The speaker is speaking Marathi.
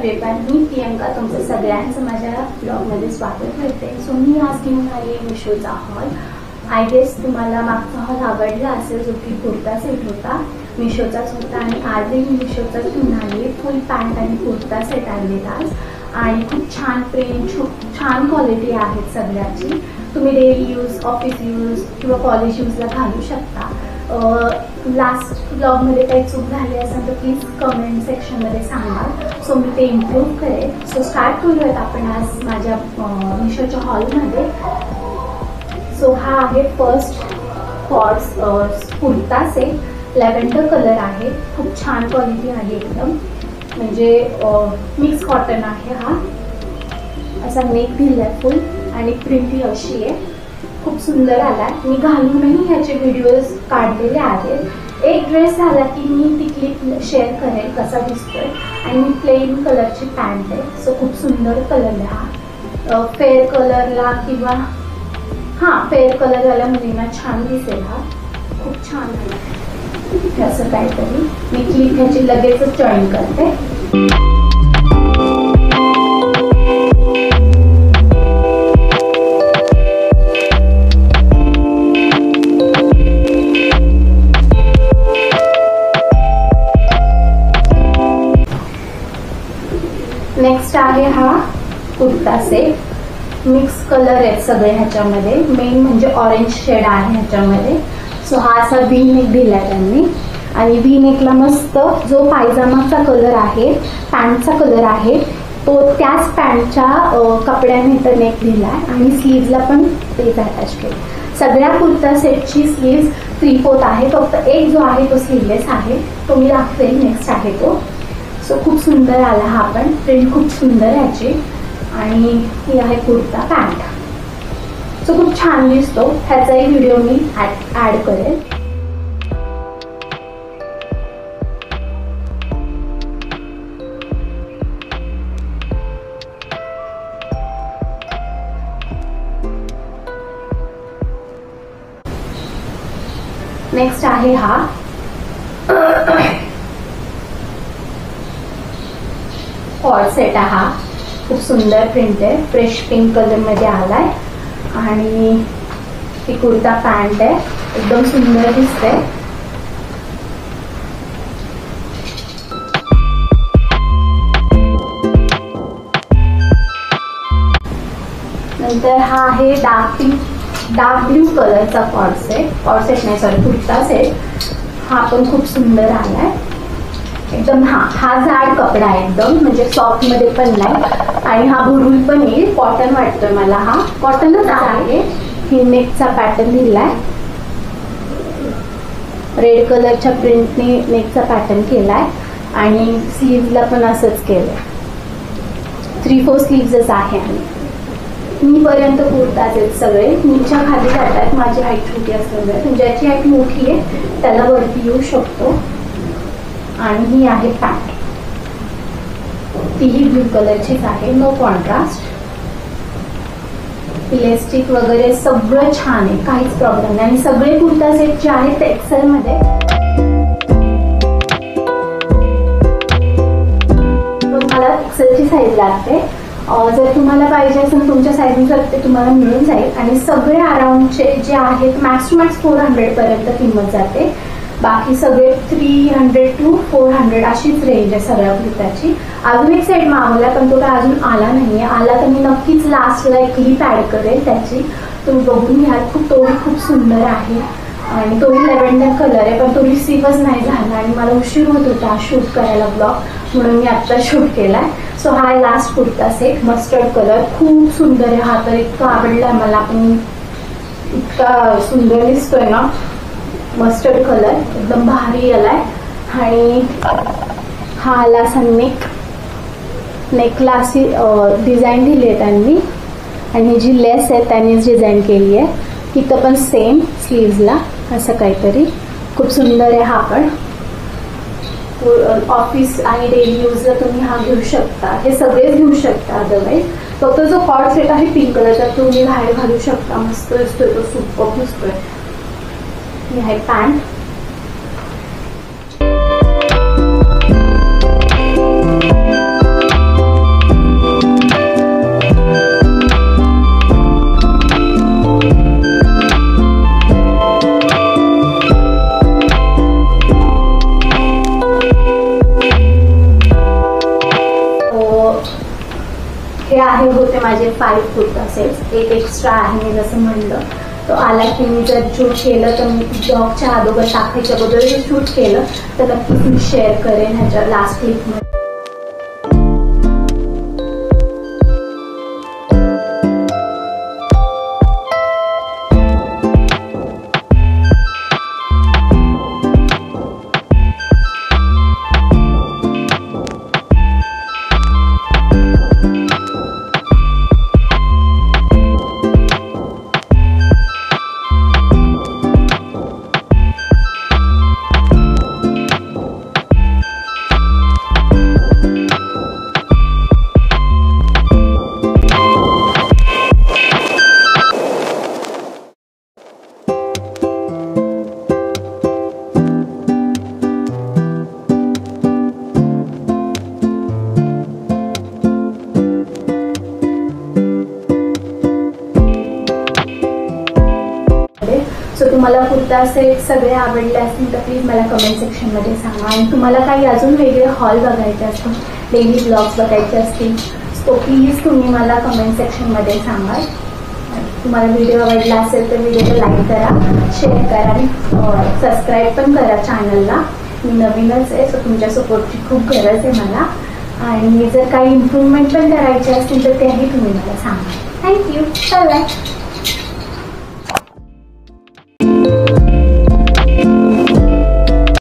एव्हरीवन, मी प्रियंका तुमचं सगळ्यांचं माझ्या ब्लॉगमध्ये स्वागत करते. सो मी आज घेऊन आली मिशोचा हॉल. आय गेस तुम्हाला मागचा हॉल आवडला असेल, जो की कुर्ता सेट होता, मिशोचाच होता. आणि आजही मी मिशोचाच घेऊन आली. फुल पॅन्ट आणि कुर्ता सेट आणलेला आज, आणि खूप छान प्रिंट, छान क्वालिटी आहेत सगळ्याची. तुम्ही डेली यूज, ऑफिस यूज किंवा कॉलेज यूजला घालू शकता. लास्ट ब्लॉगमध्ये काही चूक झाली असेल तर प्लीज कमेंट सेक्शनमध्ये सांगा, सो मी ते इम्प्रूव्ह करेन. सो स्टार्ट करूयात आपण आज माझ्या मिशोच्या हॉलमध्ये. सो हा आहे first course kurta set. Lavender colour आहे, खूप छान क्वालिटी आहे एकदम, म्हणजे मिक्स कॉटन आहे. हा असा नेक दिला आहे फुल, आणि प्रिंट ही अशी आहे, खूप सुंदर आला. मी घालूनही ह्याचे व्हिडिओज काढलेले आहेत. एक ड्रेस झाला की मी ती क्लिप शेअर करेन कसा दिसतोय. आणि मी प्लेन कलरची पॅन्ट आहे, सो खूप सुंदर कलर आहे हा. फेअर कलरला किंवा फेअर कलरवाल्या मुलींना छान दिसेल. हा खूप छान आहे असं काहीतरी. मी क्लिप ह्याची लगेचच जॉईन करते. नेक्स्ट आहे हा कुर्ता सेट. मिक्स कलर आहेत सगळे ह्याच्यामध्ये. मेन म्हणजे ऑरेंज शेड आहे ह्याच्यामध्ये. सो हा असा व्ही नेक दिलाय त्यांनी, आणि व्ही नेकला मस्त जो पायजामाचा कलर आहे, पॅन्टचा कलर आहे, तो त्याच पॅन्टच्या कपड्याने तर नेक दिलाय. आणि स्लीव्हला पण तेच अटॅच केलं. सगळ्या कुर्ता सेटची स्लीव्ह 3/4 आहे. फक्त एक जो आहे तो स्लीवलेस आहे, तो मी दाखवेल. नेक्स्ट आहे तो. सो खूप सुंदर आला हा पण. प्रिंट खूप सुंदर आहे याची. आणि ही आहे कुर्ता पॅन्ट. सो खूप छान दिसतो. ह्याचाही व्हिडिओ मी ॲड करेल. नेक्स्ट आहे हा कॉर्ड सेट. हा खूप सुंदर प्रिंट आहे, फ्रेश पिंक कलर मध्ये आलाय. आणि ही कुर्ता पॅन्ट आहे, एकदम सुंदर दिसते. नंतर हा आहे डार्क ब्ल्यू कलरचा कॉर्ड सेट नाही, सॉरी, कुर्ता सेट. हा पण खूप सुंदर आलाय एकदम. हा जाड कपडा आहे एकदम, म्हणजे सॉफ्ट मध्ये पण नाही. आणि हा भुरुल पण येईल. कॉटन वाटतोय मला. हा कॉटनच आहे. ही नेकचा पॅटर्न दिलाय, रेड कलरच्या प्रिंटने नेकचा पॅटर्न केलाय. आणि स्लीव्हला पण असंच केलंय. 3/4 स्लीव्हच आहे. आणि मी पर्यंत कुर्ताच आहेत सगळे. नीच्या खाली जातात. माझी हाईट छोटी असल्यामुळे, ज्याची हाईट मोठी आहे त्याला वरती येऊ शकतो. आणि ही आहे पॅन्ट, तीही ब्लू कलरचीच आहे, नो कॉन्ट्रास्ट. इलेस्टिक वगैरे सगळं छान आहे, काहीच प्रॉब्लेम नाही. आणि सगळे कुर्ता सेट जे आहेत ते एक्सेल मध्ये. मला एक्सेलची साईज लागते. जर तुम्हाला पाहिजे असेल तुमच्या साईजनुसार ते तुम्हाला मिळून जाईल. आणि सगळे अराउंडचे जे आहेत मॅक्स टू मॅक्स 400 पर्यंत किंमत जाते. बाकी सगळे 300 to 400 अशीच रेंज आहे सगळ्या कुर्त्याची. अजून एक सेट मागवला, पण तो काय अजून आला नाहीये. आला तर मी नक्कीच लास्टला एक क्लिप ॲड करेल त्याची, तुम्ही बघून घ्या. तोही खूप सुंदर आहे. आणि तोही लॅव्हेंडर कलर आहे, पण तो रिसीव्हच नाही झाला. आणि मला उशीर होत होता शूट करायला ब्लॉग, म्हणून मी आत्ता शूट केलाय. सो हा last kurta set, mustard colour, खूप सुंदर आहे. हा तर इतका आवडला मला, पण इतका सुंदर दिसतोय ना. मस्टर्ड कलर एकदम भारी आलाय. आणि हा आला असा नेकला अशी डिझाईन दिली आहे त्यांनी. आणि जी लेस आहे त्यांनीच डिझाईन केली आहे. तिथं पण सेम स्लीव्हजला असं काहीतरी. खूप सुंदर आहे हा पण. ऑफिस आणि डेली यूजला तुम्ही हा घेऊ शकता. हे सगळेच घेऊ शकता. अदरवाईज फक्त जो कॉर्ड सेट आहे पिंक कलरचा, तुम्ही बाहेर घालू शकता. मस्त दिसतोय तो, सुपर दिसतोय. ही आहे पॅन्ट. 5 कुर्ता सेट्स, एक एक्स्ट्रा आहे मी जसं म्हणलं. तो आला की मी जर शूट केलं तर मी ब्लॉगच्या अगोदर टाकायच्या अगोदर जर शूट केलं तर नक्कीच मी शेअर करेन ह्याच्या लास्ट क्लिपमध्ये. सो तुम्हाला कुर्ता सेट सगळे आवडले असतील तर प्लीज मला कमेंट सेक्शनमध्ये सांगा. आणि तुम्हाला काही अजून वेगळे हॉल बघायचे असतील, डेली ब्लॉग्स बघायचे असतील तो प्लीज तुम्ही मला कमेंट सेक्शनमध्ये सांगा. तुम्हाला व्हिडिओ आवडला असेल तर व्हिडिओला लाईक करा, शेअर करा आणि सबस्क्राईब पण करा चॅनलला. मी नवीनच आहे, सो तुमच्या सपोर्टची खूप गरज आहे मला. आणि जर काही इम्प्रूव्हमेंट पण करायचे असतील तर तेही तुम्ही मला सांगा. थँक्यू. Bye bye.